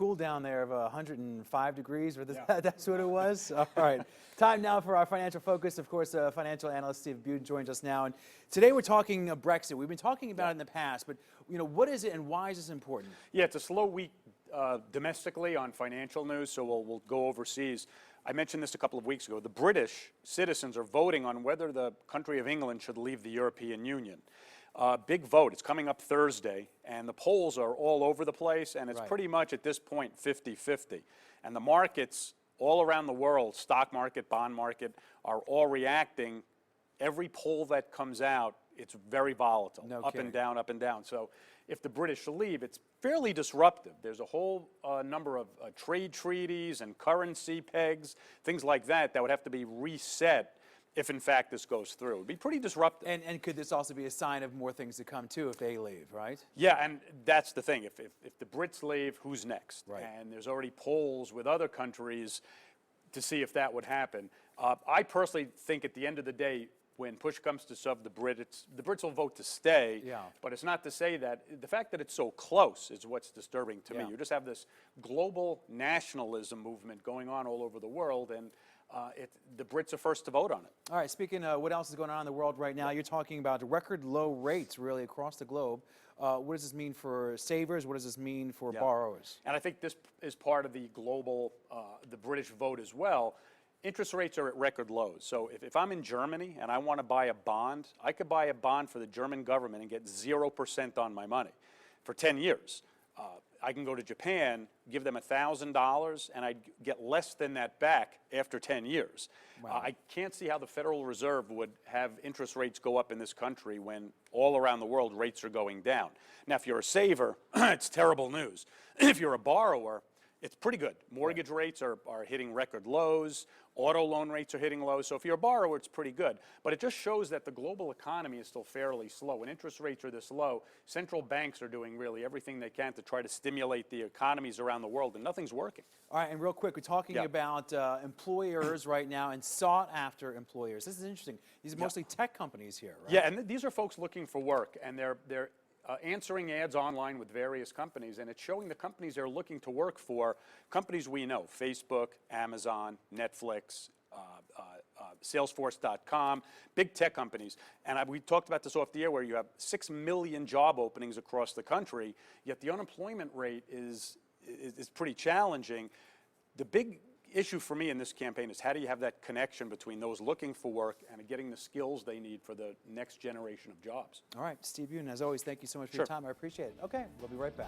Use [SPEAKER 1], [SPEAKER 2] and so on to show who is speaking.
[SPEAKER 1] cool down there of 105 degrees, or that's what it was? All right. Time now for our financial focus. Of course, financial analyst Steve Budin joins us now. And today we're talking Brexit. We've been talking about it in the past, but what is it and why is this important? Yeah,
[SPEAKER 2] it's a slow week domestically on financial news, so we'll go overseas. I mentioned this a couple of weeks ago. The British citizens are voting on whether the country of England should leave the European Union. Big vote. It's coming up Thursday, and the polls are all over the place, and it's pretty much at this point 50-50. And the markets all around the world, stock market, bond market, are all reacting. Every poll that comes out, it's very volatile, up and down, up and down. So if the British leave, it's fairly disruptive. There's a whole number of trade treaties and currency pegs, things like that, that would have to be reset if, in fact, this goes through. It would be pretty disruptive.
[SPEAKER 1] And could this also be a sign of more things to come, too, if they leave, right?
[SPEAKER 2] Yeah, and that's the thing. If the Brits leave, who's next?
[SPEAKER 1] Right.
[SPEAKER 2] And there's already polls with other countries to see if that would happen. I personally think at the end of the day, when push comes to shove, the Brits will vote to stay. Yeah. But it's not to say that the fact that it's so close is what's disturbing to me. You just have this global nationalism movement going on all over the world, and the Brits are first to vote on it.
[SPEAKER 1] All right, speaking of what else is going on in the world right now, you're talking about record low rates really across the globe. What does this mean for savers? What does this mean for borrowers?
[SPEAKER 2] And I think this is part of the global, the British vote as well. Interest rates are at record lows. So if I'm in Germany and I want to buy a bond, I could buy a bond for the German government and get 0% on my money for 10 years. I can go to Japan, give them $1,000, and I'd get less than that back after 10 years. Wow. I can't see how the Federal Reserve would have interest rates go up in this country when all around the world rates are going down. Now, if you're a saver, it's terrible news. If you're a borrower, it's pretty good. Mortgage rates are hitting record lows. Auto loan rates are hitting lows. So if you're a borrower, it's pretty good. But it just shows that the global economy is still fairly slow. When interest rates are this low, central banks are doing really everything they can to try to stimulate the economies around the world, and nothing's working.
[SPEAKER 1] All right, and real quick, we're talking about employers right now and sought-after employers. This is interesting. These are mostly tech companies here, right?
[SPEAKER 2] Yeah, and these are folks looking for work, and they're answering ads online with various companies, and it's showing the companies they're looking to work for, companies we know, Facebook, Amazon, Netflix, Salesforce.com, big tech companies. And we talked about this off the air where you have 6 million job openings across the country, yet the unemployment rate is pretty challenging. The big issue for me in this campaign is how do you have that connection between those looking for work and getting the skills they need for the next generation of jobs.
[SPEAKER 1] All right, Steve Budin, as always, thank you so much for your time. I appreciate it. Okay, we'll be right back.